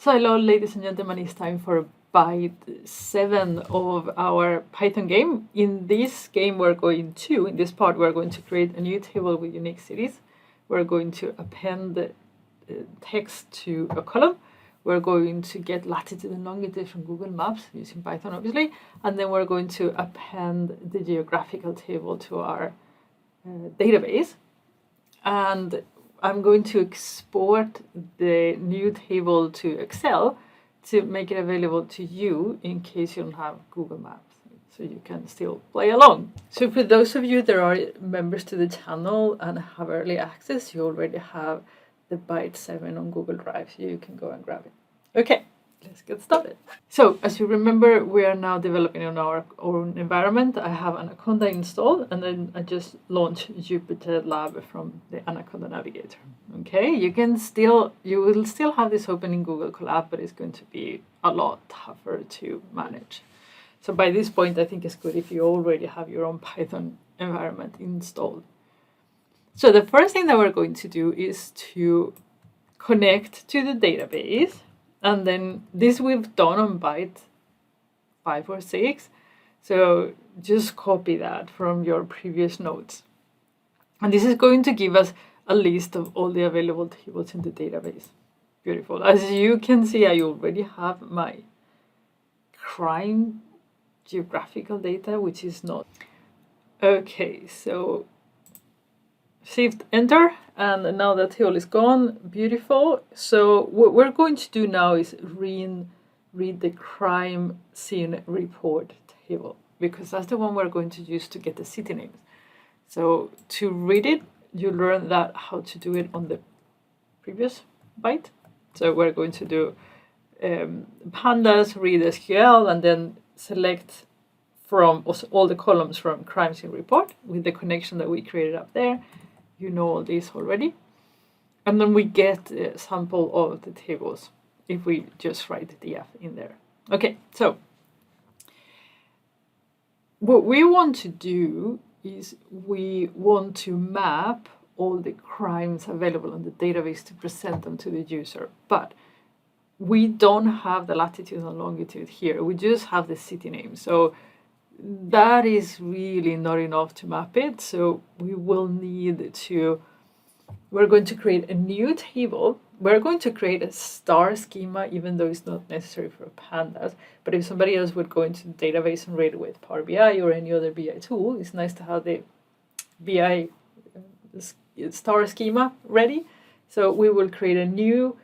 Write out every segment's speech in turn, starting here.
So hello ladies and gentlemen, it's time for bite 7 of our Python game. In this game in this part we're going to create a new table with unique cities. We're going to append text to a column. We're going to get latitude and longitude from Google Maps using Python obviously, and then we're going to append the geographical table to our database. And I'm going to export the new table to Excel to make it available to you in case you don't have Google Maps, so you can still play along. So for those of you that are members to the channel and have early access, you already have the Byte 7 on Google Drive, so you can go and grab it. Okay, let's get started. So as you remember, we are now developing in our own environment. I have Anaconda installed, and then I just launched Jupyter Lab from the Anaconda Navigator. Okay, you will still have this open in Google Colab, but it's going to be a lot tougher to manage. So by this point, I think it's good if you already have your own Python environment installed. So the first thing that we're going to do is to connect to the database. And then this we've done on byte 5 or 6. So just copy that from your previous notes. And this is going to give us a list of all the available tables in the database. Beautiful. As you can see, I already have my crime geographical data, which is not. Okay, so Shift Enter, and now that table is gone. Beautiful. So what we're going to do now is read the crime scene report table, because that's the one we're going to use to get the city names. So to read it, you learned that how to do it on the previous byte. So we're going to do pandas, read SQL, and then select from all the columns from crime scene report with the connection that we created up there. You know all these already. And then we get a sample of the tables if we just write df in there. Okay, so what we want to do is we want to map all the crimes available on the database to present them to the user. But we don't have the latitude and longitude here. We just have the city name. So that is really not enough to map it. So we will need to, we're going to create a new table. We're going to create a star schema, even though it's not necessary for pandas. But if somebody else would go into the database and read it with Power BI or any other BI tool, it's nice to have the BI star schema ready. So we will create a new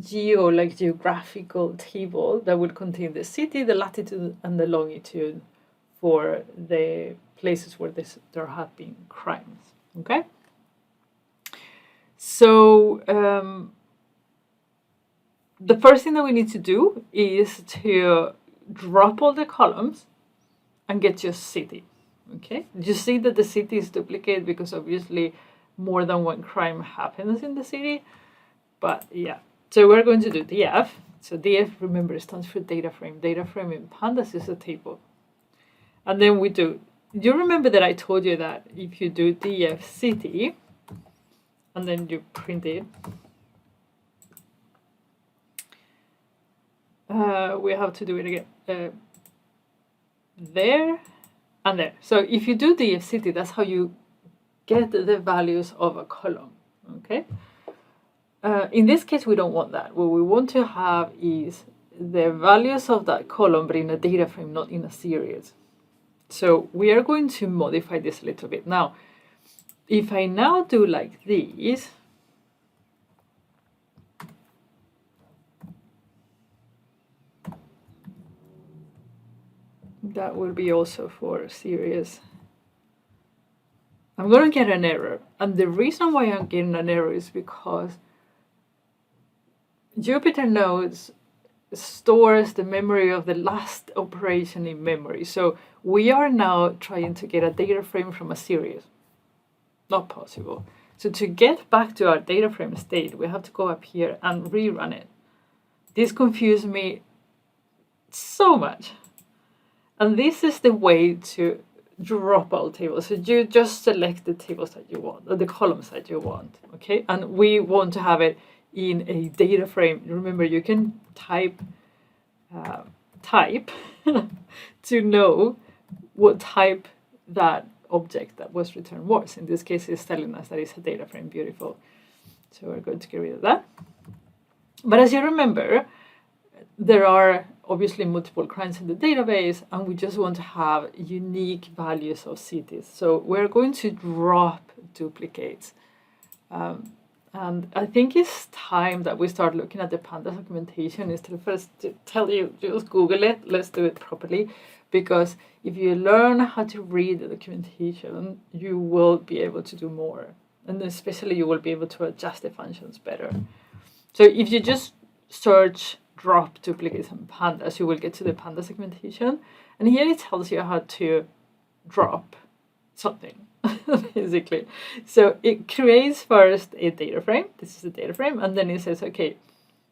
geographical table that will contain the city, the latitude, and the longitude for the places where there have been crimes. Okay. So the first thing that we need to do is to drop all the columns and get just city. Okay. You see that the city is duplicated because obviously more than one crime happens in the city. But yeah. So we're going to do df. So df, remember, stands for data frame. Data frame in pandas is a table. And then we do, you remember that I told you that if you do df city, and then you print it, we have to do it again. There and there. So if you do df city, that's how you get the values of a column. Okay. In this case, we don't want that. What we want to have is the values of that column, but in a data frame, not in a series. So we are going to modify this a little bit. Now, if I now do like this, that will be also for series. I'm going to get an error. And the reason why I'm getting an error is because Jupyter Notes stores the memory of the last operation in memory. So we are now trying to get a data frame from a series. Not possible. So to get back to our data frame state, we have to go up here and rerun it. This confused me so much. And this is the way to drop all tables. So you just select the tables that you want, or the columns that you want, okay? And we want to have it in a data frame. Remember, you can type to know what type that object that was returned was. In this case, it's telling us that it's a data frame. Beautiful. So we're going to get rid of that. But as you remember, there are obviously multiple crimes in the database, and we just want to have unique values of cities. So we're going to drop duplicates. And I think it's time that we start looking at the pandas documentation instead of first to tell you, just Google it, let's do it properly. Because if you learn how to read the documentation, you will be able to do more. And especially you will be able to adjust the functions better. So if you just search drop duplicates and pandas, you will get to the pandas documentation. And here it tells you how to drop something, basically. So it creates first a data frame. This is a data frame. And then it says, okay,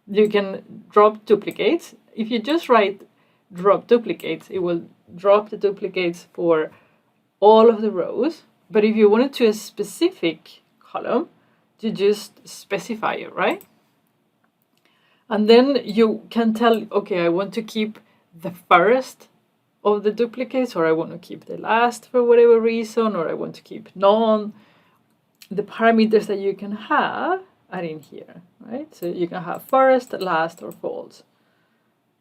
you can drop duplicates. If you just write drop duplicates, it will drop the duplicates for all of the rows. But if you want it to a specific column, you just specify it, right? And then you can tell, okay, I want to keep the first of the duplicates, or I want to keep the last for whatever reason, or I want to keep none. The parameters that you can have are in here, right? So you can have first, last, or false.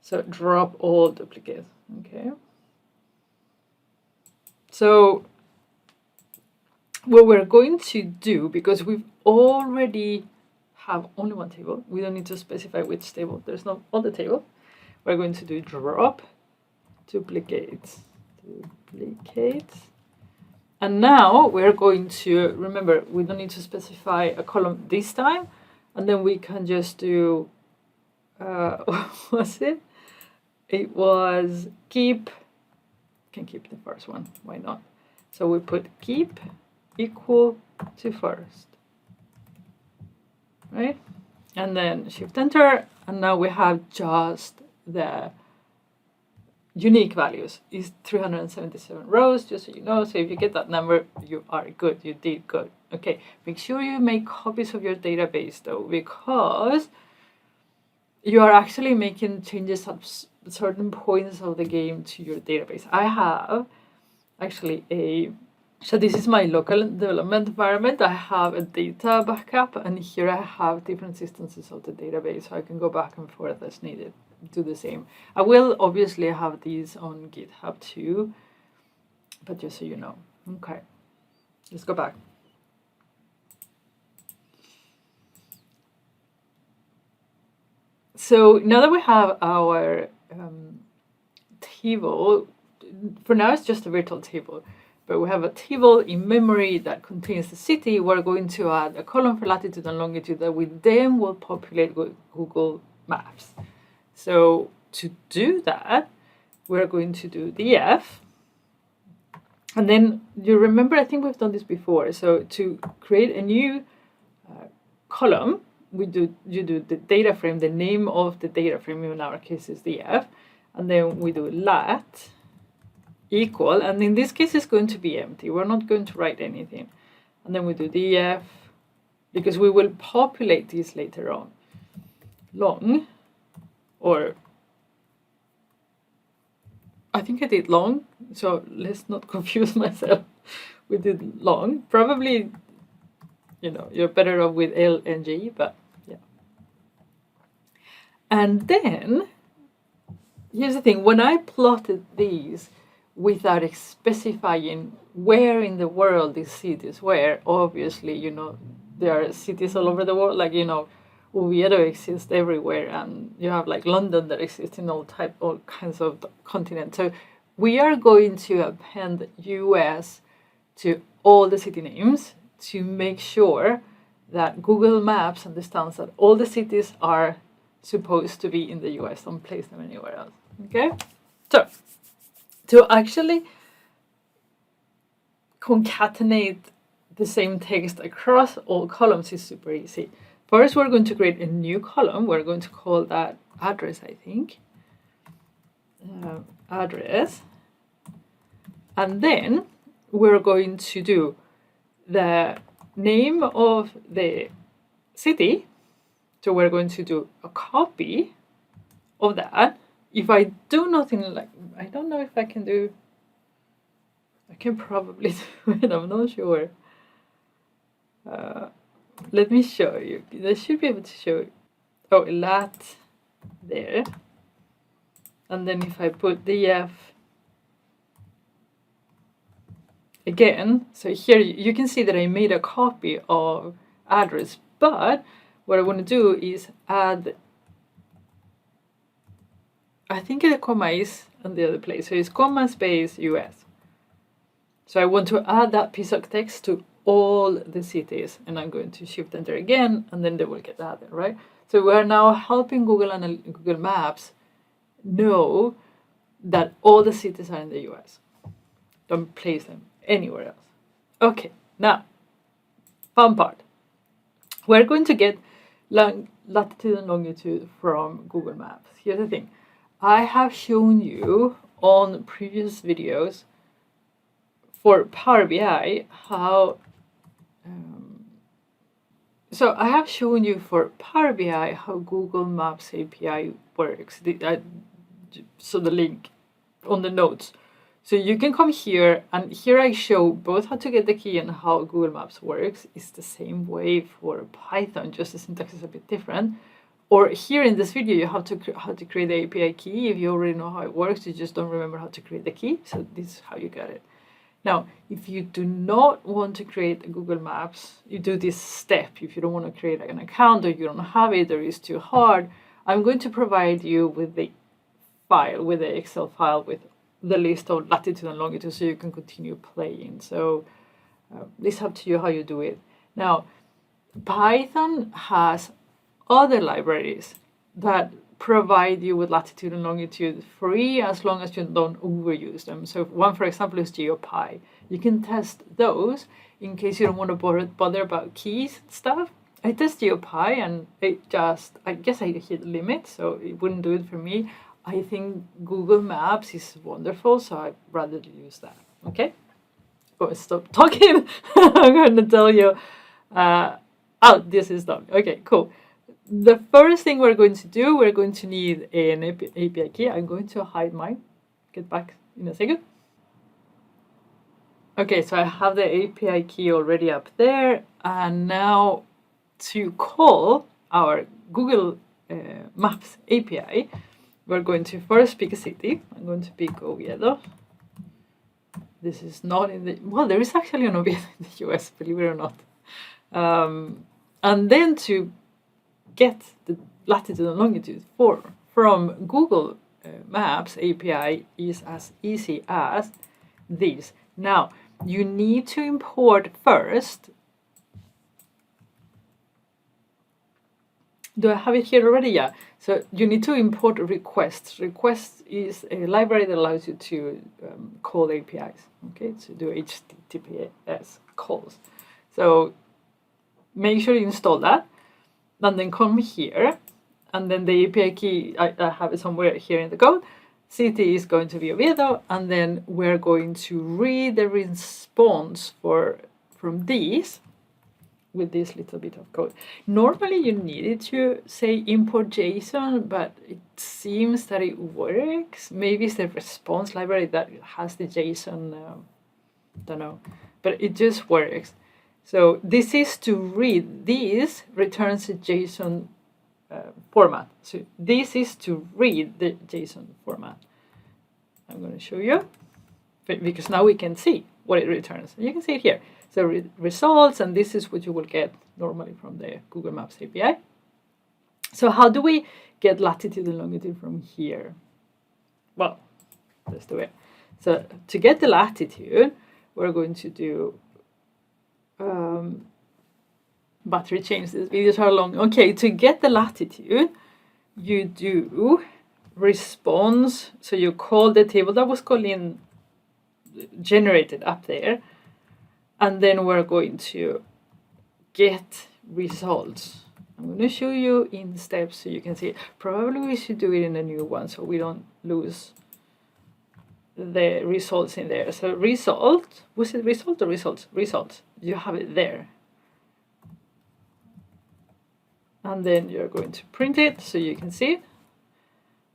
So drop all duplicates, okay? So what we're going to do, because we've already have only one table, we don't need to specify which table, there's no on the table, we're going to do drop duplicates. And now we're going to, remember, we don't need to specify a column this time, and then we can just do, what was it? It was keep, can keep the first one, why not? So we put keep equal to first, right? And then shift enter, and now we have just the unique values is 377 rows, just so you know. So if you get that number, you are good, you did good. Okay, make sure you make copies of your database though, because you are actually making changes at certain points of the game to your database. I have actually so this is my local development environment. I have a data backup, and here I have different instances of the database, so I can go back and forth as needed. Do the same. I will obviously have these on GitHub too, but just so you know. Okay, let's go back. So now that we have our table, for now it's just a virtual table, but we have a table in memory that contains the city. We're going to add a column for latitude and longitude that we then will populate with Google Maps. So to do that, we're going to do df. And then you remember, I think we've done this before. So to create a new column, you do the data frame, the name of the data frame in our case is df, and then we do lat equal, and in this case it's going to be empty. We're not going to write anything. And then we do df, because we will populate this later on. Long, or I think I did long, so let's not confuse myself. We did long. Probably, you know, you're better off with L and G, but yeah. And then, here's the thing. When I plotted these without specifying where in the world these cities were, obviously, you know, there are cities all over the world, like, you know, Oviedo exists everywhere, and you have like London that exists in all kinds of continents. So we are going to append US to all the city names to make sure that Google Maps understands that all the cities are supposed to be in the US, don't place them anywhere else. Okay? So to actually concatenate the same text across all columns is super easy. First, we're going to create a new column. We're going to call that address, I think. Address. And then we're going to do the name of the city So we're going to do a copy of that. If I do nothing like, I don't know if I can do, I can probably do it, I'm not sure. Let me show you. I should be able to show you. Oh, lat there. And then if I put df again, so here you can see that I made a copy of address, but what I want to do is add, I think the comma is on the other place, so it's comma space US. So I want to add that piece of text to all the cities, and I'm going to shift enter again, and then they will get added, right? So we are now helping Google Maps know that all the cities are in the US. Don't place them anywhere else. Okay, now, fun part. We're going to get latitude and longitude from Google Maps. Here's the thing. I have shown you on previous videos for Power BI how so I have shown you for Power BI how Google Maps API works. So the link on the notes. So you can come here, and here I show both how to get the key and how Google Maps works. It's the same way for Python, just the syntax is a bit different. Or here in this video, you have to how to create the API key. If you already know how it works, you just don't remember how to create the key. So this is how you get it. Now, if you do not want to create Google Maps, you do this step. If you don't want to create an account, or you don't have it, or it's too hard, I'm going to provide you with the file, with the Excel file with the list of latitude and longitude, so you can continue playing. So it's up to you how you do it. Now, Python has other libraries that provide you with latitude and longitude free as long as you don't overuse them. So one, for example, is GeoPy. You can test those in case you don't want to bother about keys and stuff. I test GeoPy and it just, I guess I hit the limit, so it wouldn't do it for me. I think Google Maps is wonderful, so I'd rather use that. Okay? Oh, stop talking. I'm going to tell you. This is done. Okay, cool. The first thing we're going to do, we're going to need an API key. I'm going to hide mine. Get back in a second. Okay, so I have the API key already up there. And now to call our Google Maps API, we're going to first pick a city. I'm going to pick Oviedo. This is not in the, well, there is actually an Oviedo in the US, believe it or not. And then to get the latitude and longitude from Google Maps API is as easy as this. Now, you need to import first. Do I have it here already? Yeah. So you need to import requests. Request is a library that allows you to call APIs, okay, to do HTTPS calls. So make sure you install that, and then come here, and then the API key, I have it somewhere here in the code. City is going to be Oviedo, and then we're going to read the response from these with this little bit of code. Normally you needed to say import JSON, but it seems that it works. Maybe it's the response library that has the JSON, don't know, but it just works. So this is to read. This returns a JSON format. So this is to read the JSON format. I'm going to show you, because now we can see what it returns. You can see it here. So results, and this is what you will get normally from the Google Maps API. So how do we get latitude and longitude from here? Well, let's do it. So to get the latitude, we're going to do battery change. These videos are long. Okay, to get the latitude, you do response. So you call the table that was generated up there. And then we're going to get results. I'm going to show you in steps so you can see. Probably we should do it in a new one so we don't lose the results in there. So result, was it result or results? Results. You have it there. and then you're going to print it so you can see it.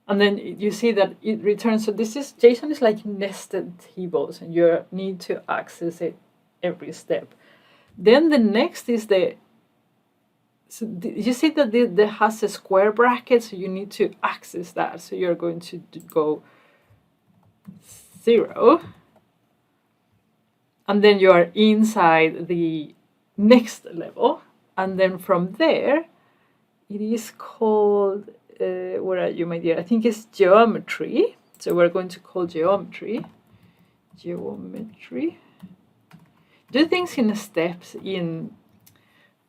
And then you see that it returns. So this is, JSON is like nested tables, and you need to access it every step. Then the next is so you see that there has a square bracket, so you need to access that. So you're going to go 0, and then you are inside the next level, and then from there it is called where are you, my dear? I think it's geometry. So we're going to call geometry. Do things in steps in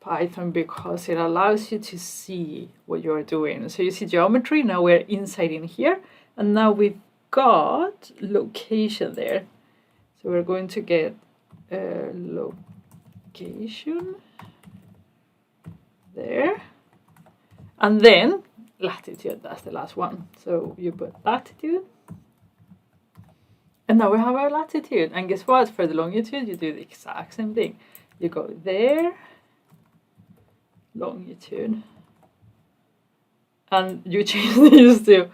Python because it allows you to see what you're doing. So you see geometry, now we're inside in here, and now we've got location there. So we're going to get location there, and then latitude, that's the last one. So you put latitude, and now we have our latitude. And guess what? For the longitude, you do the exact same thing. You go there, longitude, and you change these to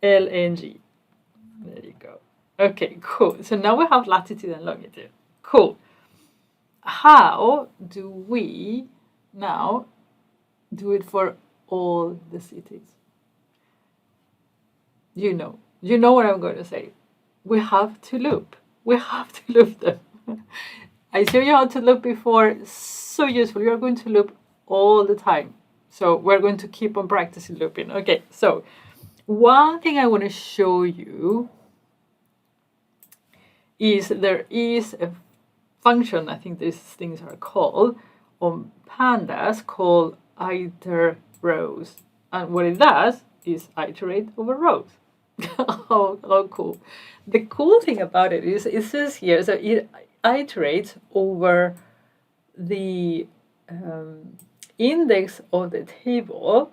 LNG. There you go. Okay, cool. So now we have latitude and longitude. Cool. How do we now do it for all the cities? You know what I'm going to say. We have to loop. We have to loop them. I showed you how to loop before. So useful. You're going to loop all the time. So we're going to keep on practicing looping. Okay, so one thing I want to show you is there is a function, I think these things are called, on pandas called iter rows. And what it does is iterate over rows. how cool. The cool thing about it is it says here, so it iterates over the index of the table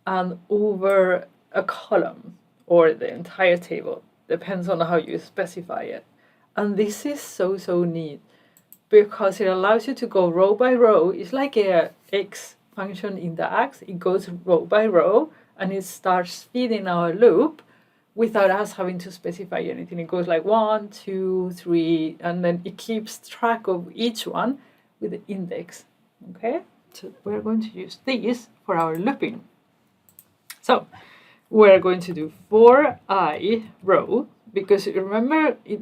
and over a column or the entire table. Depends on how you specify it. And this is so neat because it allows you to go row by row. It's like a X function in the X. It goes row by row and it starts feeding our loop without us having to specify anything. It goes like 1, 2, 3, and then it keeps track of each one with the index. Okay, so we're going to use this for our looping. So we're going to do for I row, because remember it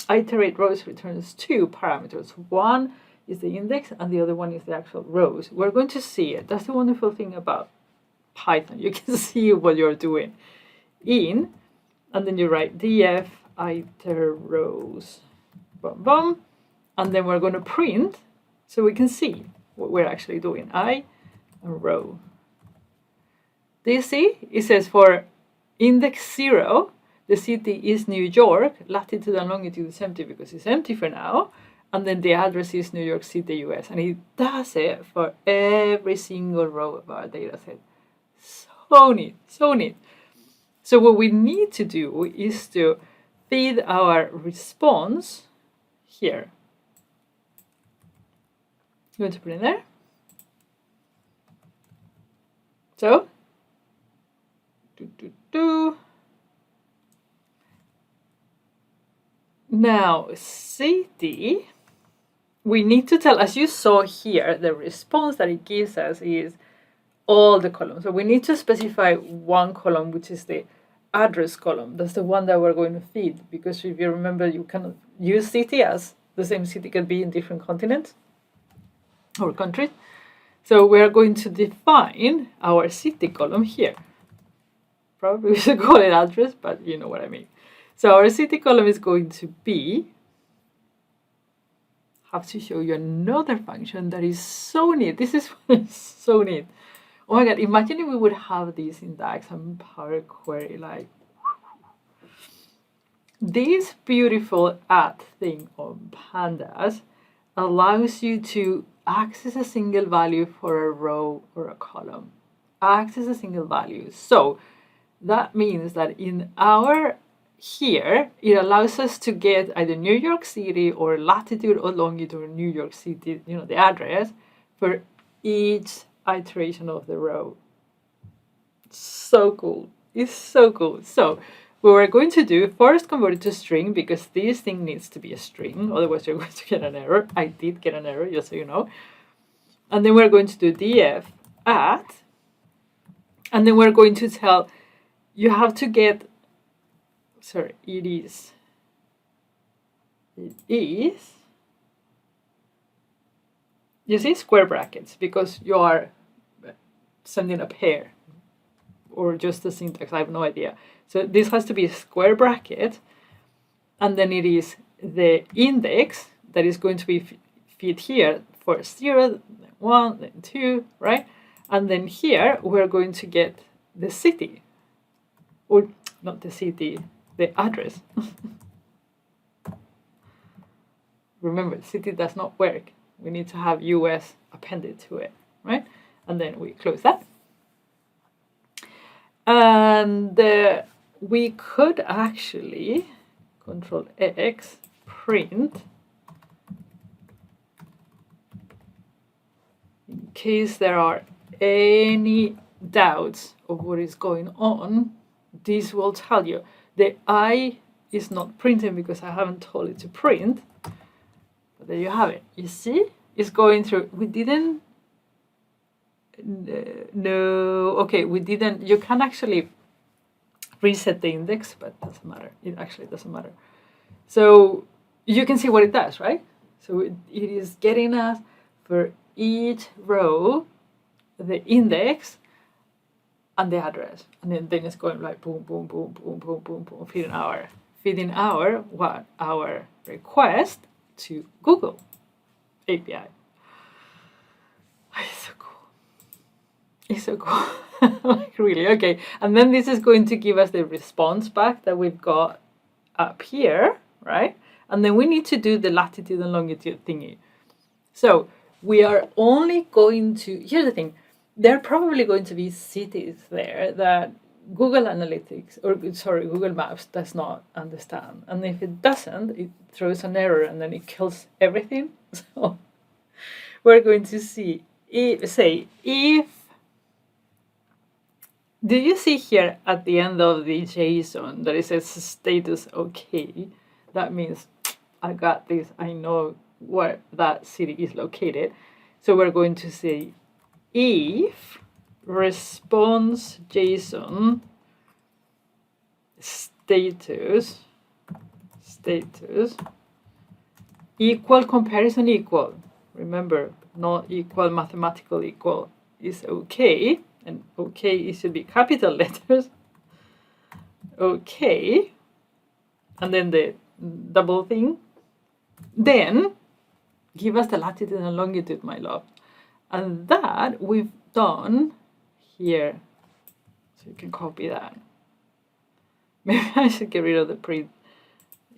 iterate rows returns 2 parameters. One is the index and the other one is the actual rows. We're going to see it. That's the wonderful thing about Python. You can see what you're doing in, and then you write df iter rows, boom, boom, and then we're going to print so we can see what we're actually doing. I and row. Do you see? It says for index 0, the city is New York, latitude and longitude is empty because it's empty for now, and then the address is New York City, US, and it does it for every single row of our data set. So neat, so neat. So what we need to do is to feed our response here. You want to put in there? So, now city, we need to tell, as you saw here, the response that it gives us is all the columns. So we need to specify one column, which is the address column. That's the one that we're going to feed, because if you remember, you cannot use city as the same city can be in different continents or countries. So we're going to define our city column here. Probably we should call it address, but you know what I mean. So our city column is going to be, have to show you another function that is so neat. This is so neat. Oh my God, imagine if we would have this in DAX and Power Query, like this beautiful add thing on pandas allows you to access a single value for a row or a column. Access a single value. So that means that in our here, it allows us to get either New York City or latitude or longitude or New York City, the address for each iteration of the row. So cool. It's so cool. So what we're going to do, first convert it to string, because this thing needs to be a string, otherwise you're going to get an error. I did get an error, just so you know. And then we're going to do df at, and then we're going to tell, you have to get, sorry, it is, you see, square brackets, because you are sending a pair, or just the syntax, I have no idea. So this has to be a square bracket, and then it is the index that is going to be fit here for 0, then 1, then 2, right? And then here we're going to get the city, or not the city, the address. Remember, city does not work. We need to have US appended to it, right? And then we close that. And we could actually Control X, print, in case there are any doubts of what is going on. This will tell you the I is not printing because I haven't told it to print. But there you have it. You see, it's going through. We didn't. No, okay, we didn't. You can actually reset the index, but it doesn't matter. It actually doesn't matter. So you can see what it does, right? So it is getting us for each row the index and the address, and then it's going like boom, boom, boom, boom, boom, boom, boom, feeding our request to Google API. It's so cool. It's so cool. Like really, okay. And then this is going to give us the response back that we've got up here, right? And then we need to do the latitude and longitude thingy. So we are only going to, here's the thing, there are probably going to be cities there that Google Analytics, or sorry, Google Maps does not understand. And if it doesn't, it throws an error and then it kills everything. So we're going to see, if, do you see here at the end of the JSON that it says status okay? That means I got this, I know where that city is located. So we're going to say if response JSON status equal comparison equal. Remember, not equal mathematical equal is okay, and okay it should be capital letters. Okay, and then the double thing. Then give us the latitude and longitude, my love. And that we've done here. So you can copy that. Maybe I should get rid of the print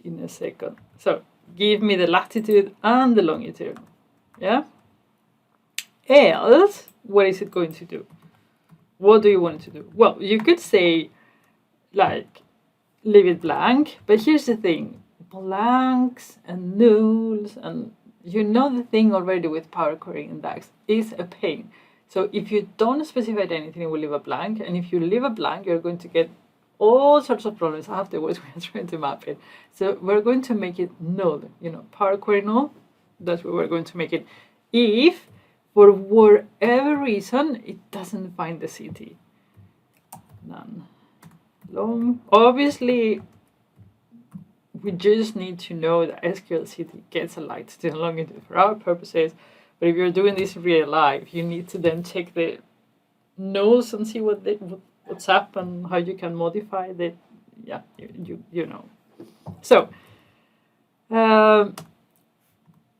in a second. So give me the latitude and the longitude. Yeah? Else, what is it going to do? What do you want it to do? Well, you could say, like, leave it blank. But here's the thing. Blanks and nulls, and you know the thing already with Power Query Index is a pain. So if you don't specify anything, it will leave a blank. And if you leave a blank, you're going to get all sorts of problems afterwards when you're trying to map it. So we're going to make it null. You know, Power Query null, that's what we're going to make it. If, for whatever reason, it doesn't find the city. None. Long. Obviously, we just need to know that SQL City gets a latitude and longitude for our purposes. But if you're doing this in real life, you need to then check the nulls and see what's up and how you can modify the, yeah, you know. So,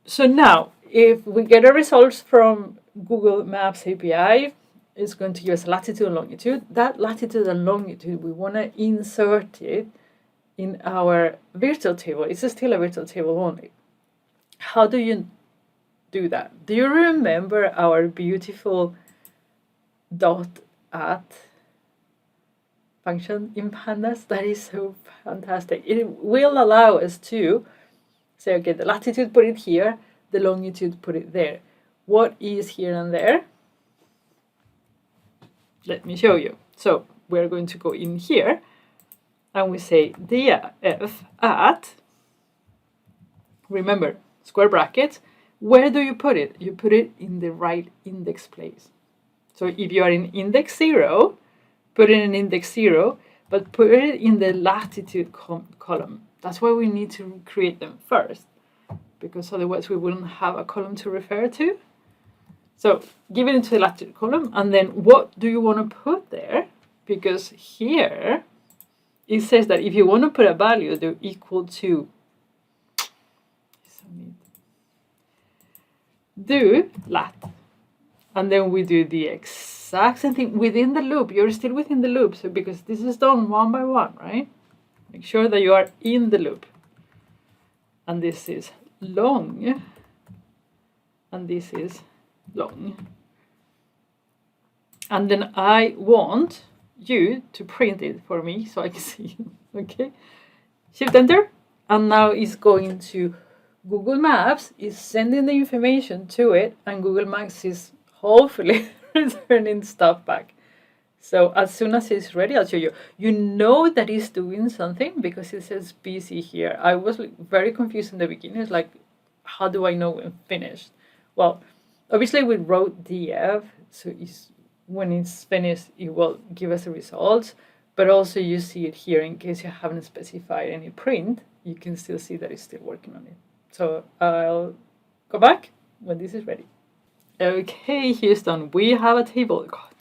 so now, if we get a results from Google Maps API, it's going to give us latitude and longitude. That latitude and longitude, we want to insert it in our virtual table. It's still a virtual table only. How do you do that? Do you remember our beautiful .at function in pandas? That is so fantastic. It will allow us to say, okay, the latitude, put it here, the longitude, put it there. What is here and there? Let me show you. So we're going to go in here and we say df at, remember, square brackets. Where do you put it? You put it in the right index place. So if you are in index 0, put it in index 0, but put it in the latitude column. That's why we need to create them first, because otherwise we wouldn't have a column to refer to. So give it into the latitude column, and then what do you want to put there? Because here it says that if you want to put a value, they're equal to do lat, and then we do the exact same thing within the loop. You're still within the loop, so because this is done one by one, right? Make sure that you are in the loop. And this is long, and this is long. And then I want you to print it for me so I can see. Okay, Shift Enter, and now it's going to Google Maps is sending the information to it, and Google Maps is hopefully returning stuff back. So as soon as it's ready, I'll show you. You know that it's doing something because it says busy here. I was very confused in the beginning. It's like, how do I know when finished? Well, obviously we wrote df, so when it's finished, it will give us the results. But also you see it here in case you haven't specified any print. You can still see that it's still working on it. So I'll go back when this is ready. Okay, Houston, we have a table. God,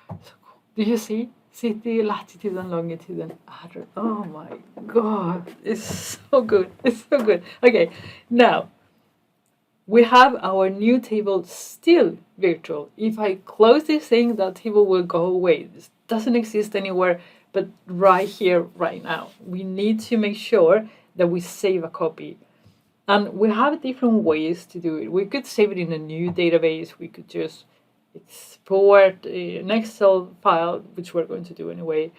so cool. Do you see? See the latitude and longitude and address. Oh my God, it's so good. It's so good. Okay, now we have our new table still virtual. If I close this thing, that table will go away. This doesn't exist anywhere but right here, right now. We need to make sure that we save a copy. And we have different ways to do it. We could save it in a new database. We could just export an Excel file, which we're going to do anyway.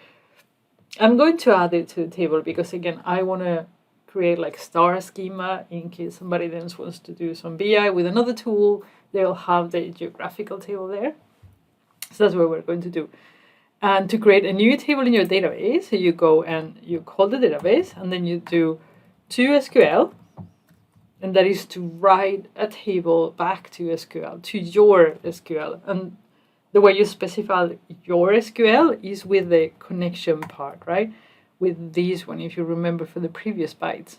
I'm going to add it to the table because, again, I want to create like star schema in case somebody then wants to do some BI with another tool. They'll have the geographical table there. So that's what we're going to do. And to create a new table in your database, you go and you call the database, and then you do to SQL. And that is to write a table back to SQL, to your SQL. And the way you specify your SQL is with the connection part, right? With this one, if you remember for the previous bytes.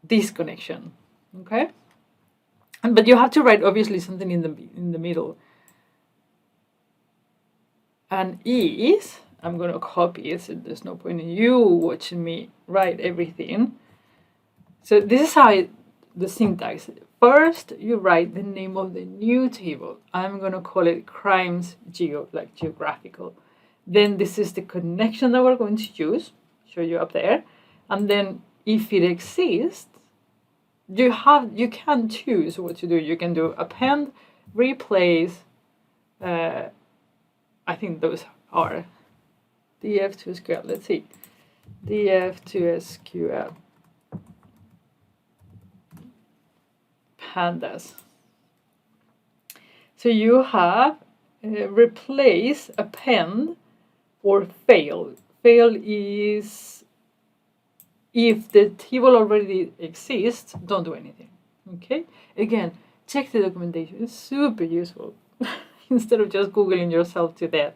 This connection, okay? But you have to write, obviously, something in the middle. And is, I'm going to copy it, so there's no point in you watching me write everything. So this is how the syntax. First, you write the name of the new table. I'm going to call it crimes like geographical. Then this is the connection that we're going to use. Show you up there. And then if it exists, you can choose what to do. You can do append, replace. I think those are df to SQL. Let's see. df to SQL. Pandas. So you have replace, append, or fail. Fail is if the table already exists, don't do anything. Okay? Again, check the documentation. It's super useful instead of just Googling yourself to death.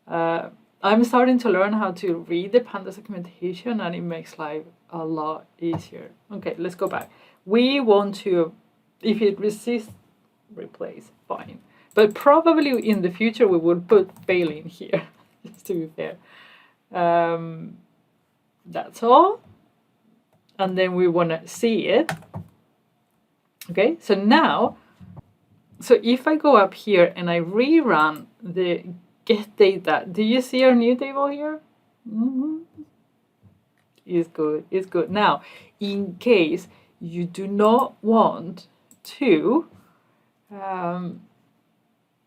I'm starting to learn how to read the pandas documentation, and it makes life a lot easier. Okay, let's go back. We want to, if it resists, replace, fine. But probably in the future we would put fail in here, just to be fair. That's all. And then we want to see it. Okay, so now, so if I go up here and I rerun the get data, do you see our new table here? Mm-hmm. It's good, it's good. Now, in case you do not want to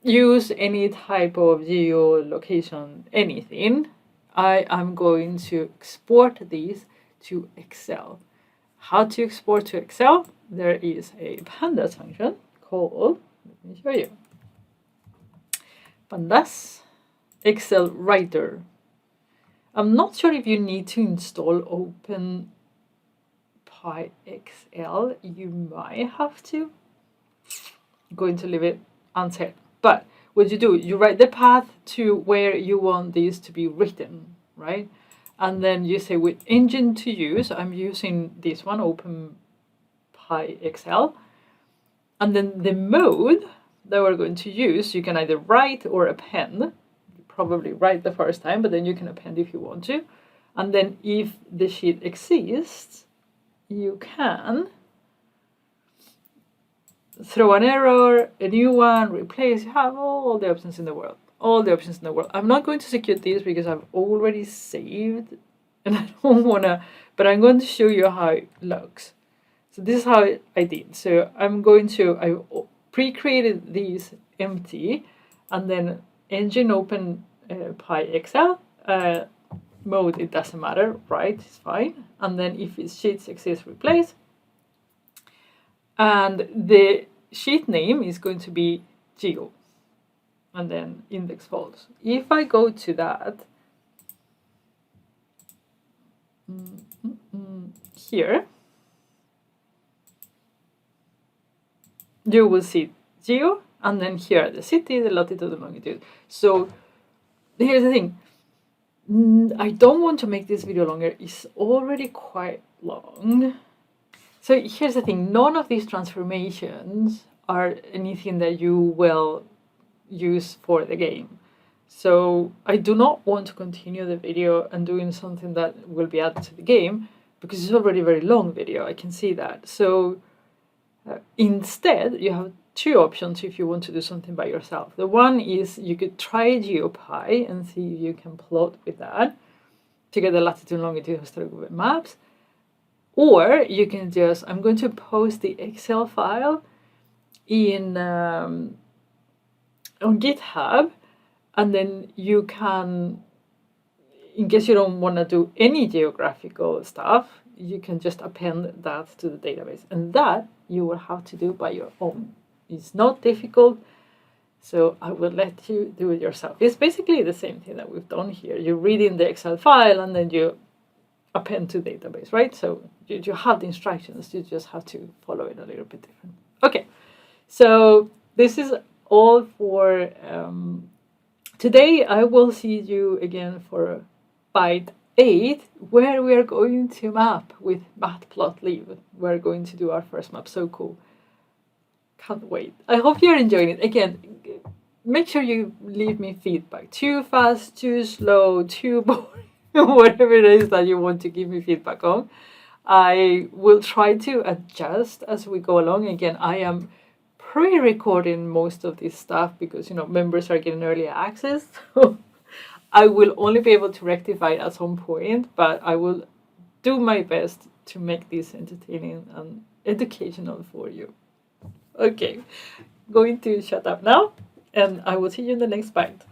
use any type of geolocation, anything, I am going to export these to Excel. How to export to Excel? There is a pandas function called, let me show you, pandas, Excel writer. I'm not sure if you need to install OpenPyXL. You might have to. I'm going to leave it unsaid. But what you do, you write the path to where you want this to be written, right? And then you say which engine to use. I'm using this one, OpenPyXL. And then the mode that we're going to use, you can either write or append. You probably write the first time, but then you can append if you want to. And then if the sheet exists, you can throw an error, a new one, replace. You have all the options in the world. All the options in the world. I'm not going to execute this because I've already saved and I don't want to, but I'm going to show you how it looks. So this is how I did. So I pre-created these empty, and then engine open PyXL mode, it doesn't matter, right? It's fine. And then if its sheets exist, replace. And the sheet name is going to be geo, and then index false. If I go to that here, you will see geo, and then here the city, the latitude, the longitude. So here's the thing. I don't want to make this video longer. It's already quite long. So here's the thing. None of these transformations are anything that you will use for the game. So I do not want to continue the video and doing something that will be added to the game because it's already a very long video. I can see that. So instead, you have two options if you want to do something by yourself. The one is you could try GeoPy and see if you can plot with that to get the latitude and longitude of Google Maps. Or you can just, I'm going to post the Excel file in on GitHub, and then you can, in case you don't want to do any geographical stuff, you can just append that to the database, and that you will have to do by your own. It's not difficult, so I will let you do it yourself. It's basically the same thing that we've done here. You read in the Excel file and then you append to database, right? So you have the instructions, you just have to follow it a little bit different. Okay, so this is all for today. I will see you again for bite 8, where we are going to map with matplotlib. We're going to do our first map. So cool. Can't wait. I hope you're enjoying it. Again, make sure you leave me feedback. Too fast, too slow, too boring, whatever it is that you want to give me feedback on. I will try to adjust as we go along. Again, I am pre-recording most of this stuff because, members are getting early access. So I will only be able to rectify it at some point, but I will do my best to make this entertaining and educational for you. Okay, going to shut up now, and I will see you in the next bite.